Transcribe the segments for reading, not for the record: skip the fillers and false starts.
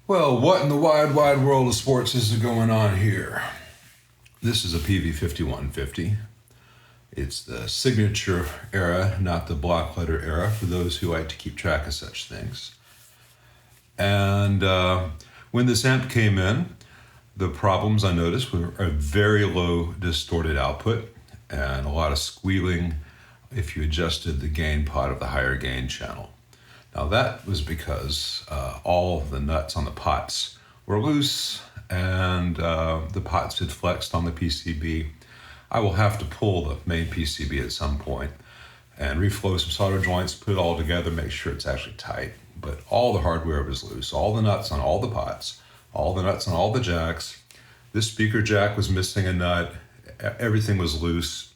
Well, what in the wide, wide world of sports is going on here? This is a Peavey 5150. It's the signature era, not the block letter era, for those who like to keep track of such things. And when this amp came in, the problems I noticed were a very low distorted output and a lot of squealing if you adjusted the gain pot of the higher gain channel. Now that was because all the nuts on the pots were loose and the pots had flexed on the PCB. I will have to pull the main PCB at some point and reflow some solder joints, put it all together, make sure it's actually tight. But all the hardware was loose, all the nuts on all the pots, all the nuts on all the jacks. This speaker jack was missing a nut, everything was loose.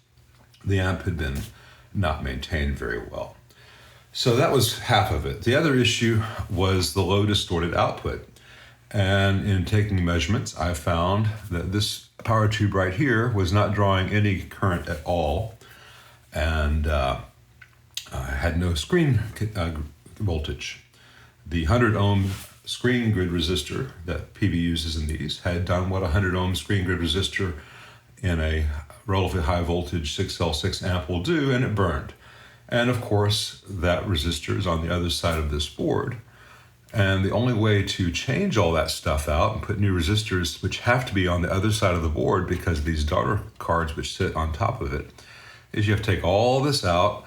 The amp had been not maintained very well. So that was half of it. The other issue was the low distorted output. And in taking measurements, I found that this power tube right here was not drawing any current at all and had no screen voltage. The 100 ohm screen grid resistor that Peavey uses in these had done what a 100 ohm screen grid resistor in a relatively high voltage 6L6 amp will do, and it burned. And of course, that resistor is on the other side of this board. And the only way to change all that stuff out and put new resistors, which have to be on the other side of the board because of these daughter cards which sit on top of it, is you have to take all this out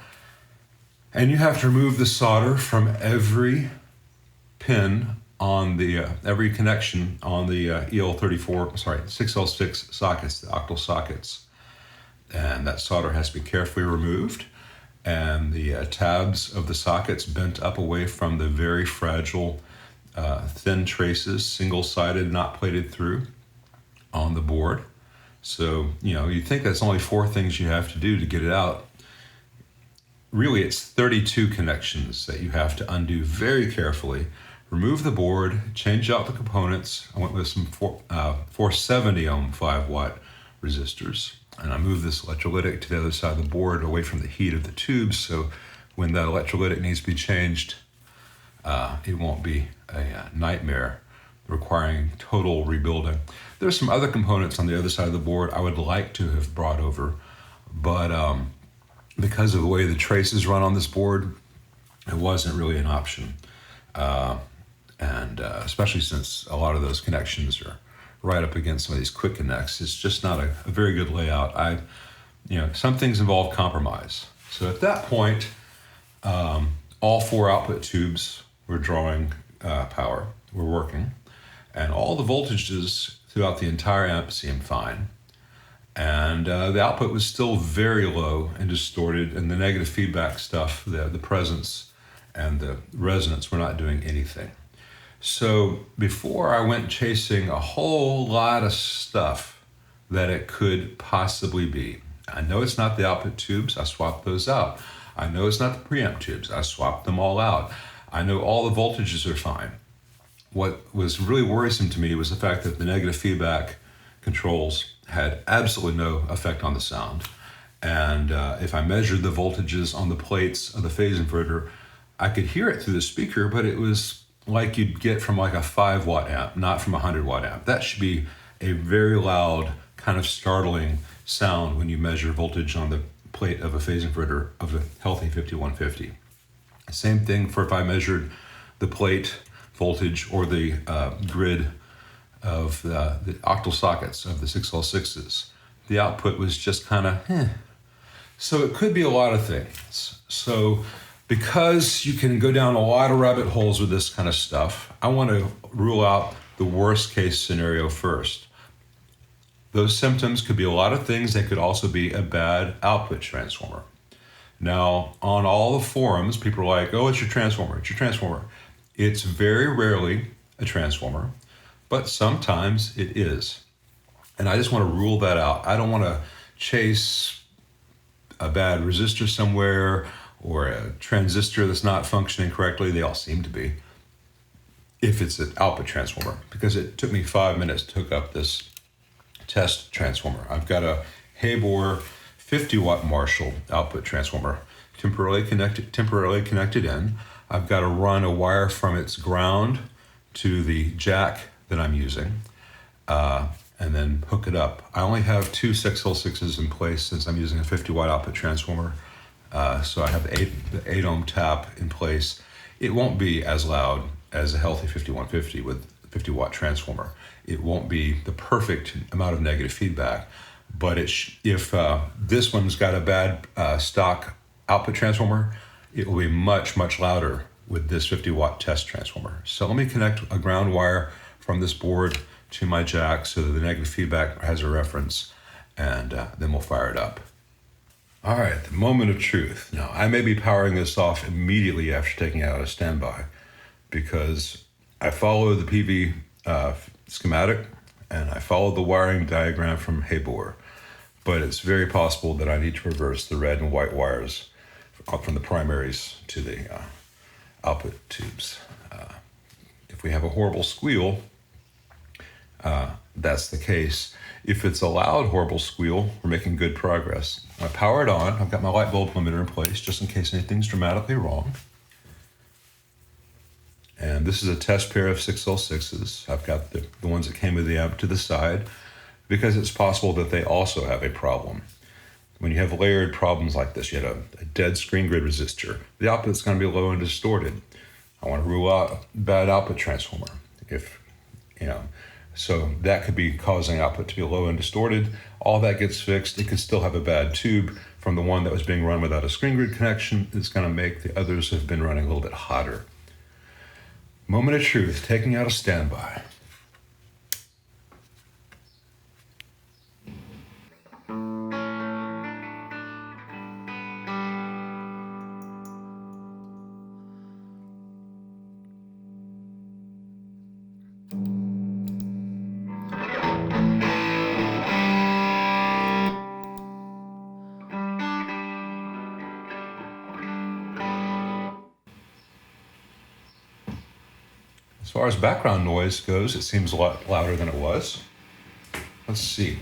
and you have to remove the solder from every pin on the, every connection on the 6L6 sockets, the octal sockets. And that solder has to be carefully removed. And the tabs of the sockets bent up away from the very fragile thin traces, single-sided, not plated through on the board. So, you think that's only 4 things you have to do to get it out. Really, it's 32 connections that you have to undo very carefully. Remove the board, change out the components. I went with some 470 ohm 5 watt resistors. And I moved this electrolytic to the other side of the board away from the heat of the tubes, so when that electrolytic needs to be changed, it won't be a nightmare requiring total rebuilding. There's some other components on the other side of the board I would like to have brought over, but because of the way the traces run on this board, it wasn't really an option. Especially since a lot of those connections are right up against some of these quick connects. It's just not a very good layout. Some things involve compromise. So at that point, all 4 output tubes were drawing power, were working, and all the voltages throughout the entire amp seemed fine. And the output was still very low and distorted, and the negative feedback stuff, the presence and the resonance were not doing anything. So before I went chasing a whole lot of stuff that it could possibly be, I know it's not the output tubes, I swapped those out. I know it's not the preamp tubes, I swapped them all out. I know all the voltages are fine. What was really worrisome to me was the fact that the negative feedback controls had absolutely no effect on the sound. And if I measured the voltages on the plates of the phase inverter, I could hear it through the speaker, but it was like you'd get from like a 5 watt amp, not from a 100 watt amp. That should be a very loud, kind of startling sound when you measure voltage on the plate of a phase inverter of a healthy 5150. Same thing for if I measured the plate voltage or the grid of the octal sockets of the 6L6s. The output was just kind of, So it could be a lot of things. So because you can go down a lot of rabbit holes with this kind of stuff, I want to rule out the worst case scenario first. Those symptoms could be a lot of things. They could also be a bad output transformer. Now, on all the forums, people are like, oh, it's your transformer, it's your transformer. It's very rarely a transformer, but sometimes it is. And I just want to rule that out. I don't want to chase a bad resistor somewhere or a transistor that's not functioning correctly. They all seem to be, if it's an output transformer, because it took me 5 minutes to hook up this test transformer. I've got a Haybor 50 watt Marshall output transformer temporarily connected in. I've got to run a wire from its ground to the jack that I'm using, and then hook it up. I only have two 6L6s in place since I'm using a 50 watt output transformer. So I have the 8 ohm tap in place. It won't be as loud as a healthy 5150 with 50 watt transformer. It won't be the perfect amount of negative feedback, but if this one's got a bad stock output transformer, it will be much, much louder with this 50 watt test transformer. So let me connect a ground wire from this board to my jack so that the negative feedback has a reference, and then we'll fire it up. All right, the moment of truth. Now, I may be powering this off immediately after taking it out of standby because I follow the Peavey schematic and I followed the wiring diagram from Haybor, but it's very possible that I need to reverse the red and white wires from the primaries to the output tubes. If we have a horrible squeal, that's the case. If it's a loud, horrible squeal, we're making good progress. I power it on. I've got my light bulb limiter in place just in case anything's dramatically wrong. And this is a test pair of 6L6s. I've got the ones that came with the amp to the side because it's possible that they also have a problem. When you have layered problems like this, you had a dead screen grid resistor, the output's going to be low and distorted. I want to rule out a bad output transformer. So that could be causing output to be low and distorted. All that gets fixed. It could still have a bad tube from the one that was being run without a screen grid connection. It's going to make the others have been running a little bit hotter. Moment of truth, taking out a standby. As far as background noise goes, it seems a lot louder than it was. Let's see.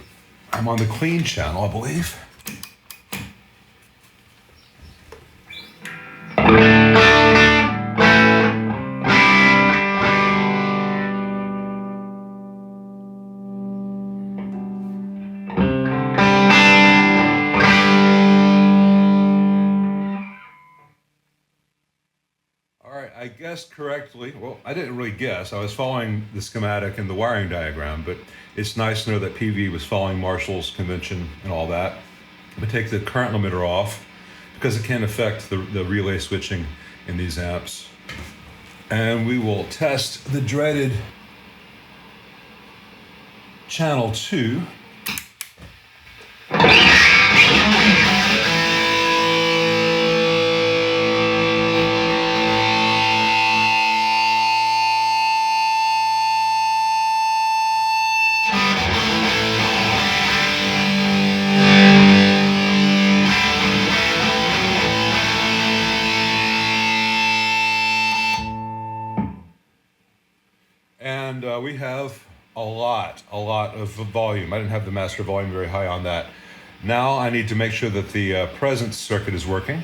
I'm on the clean channel, I believe. I guessed correctly. Well, I didn't really guess. I was following the schematic and the wiring diagram, but it's nice to know that Peavey was following Marshall's convention and all that. I'm gonna take the current limiter off because it can affect the relay switching in these amps. And we will test the dreaded channel 2. And we have a lot of volume. I didn't have the master volume very high on that. Now I need to make sure that the presence circuit is working.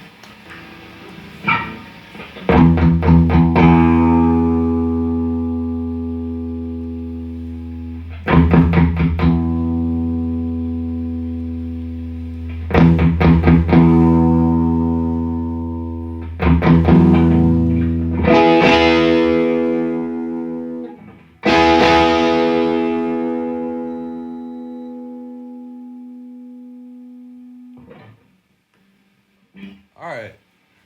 All right,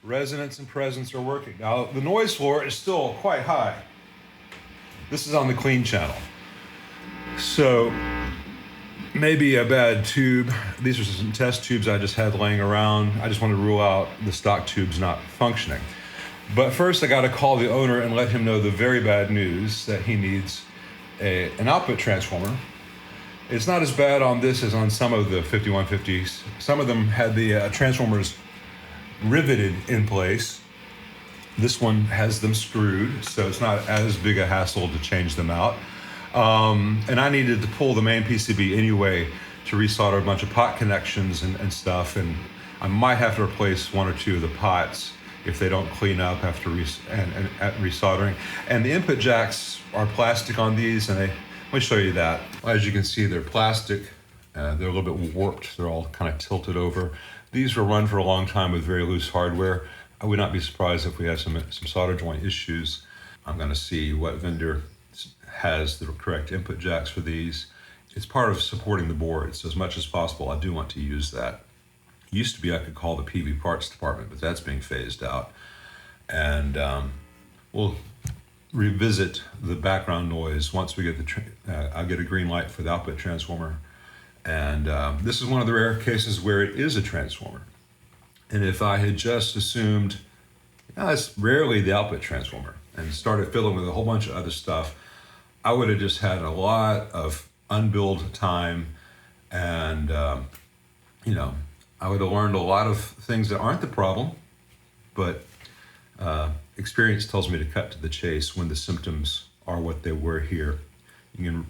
resonance and presence are working. Now, the noise floor is still quite high. This is on the clean channel. So, maybe a bad tube. These are some test tubes I just had laying around. I just want to rule out the stock tubes not functioning. But first, I got to call the owner and let him know the very bad news that he needs an output transformer. It's not as bad on this as on some of the 5150s. Some of them had the transformers riveted in place. This one has them screwed, so it's not as big a hassle to change them out. And I needed to pull the main PCB anyway to resolder a bunch of pot connections and stuff, and I might have to replace one or two of the pots if they don't clean up after at resoldering. And the input jacks are plastic on these, and let me show you that. As you can see, they're plastic. They're a little bit warped. They're all kind of tilted over. These were run for a long time with very loose hardware. I would not be surprised if we have some solder joint issues. I'm going to see what vendor has the correct input jacks for these. It's part of supporting the board, so as much as possible, I do want to use that. It used to be I could call the Peavey parts department, but that's being phased out. And we'll revisit the background noise once we get I'll get a green light for the output transformer. And this is one of the rare cases where it is a transformer. And if I had just assumed, it's rarely the output transformer, and started filling with a whole bunch of other stuff, I would have just had a lot of unbilled time, and I would have learned a lot of things that aren't the problem, but experience tells me to cut to the chase when the symptoms are what they were here. You can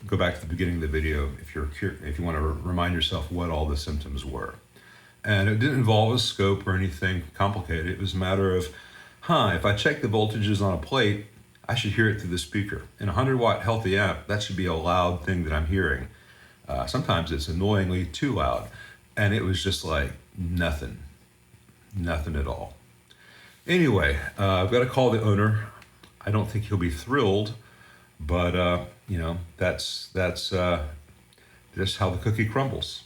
go back to the beginning of the video if you want to remind yourself what all the symptoms were. And it didn't involve a scope or anything complicated. It was a matter of, if I check the voltages on a plate, I should hear it through the speaker. In a 100-watt healthy amp, that should be a loud thing that I'm hearing. Sometimes it's annoyingly too loud. And it was just like nothing at all. Anyway, I've got to call the owner. I don't think he'll be thrilled, but that's just how the cookie crumbles.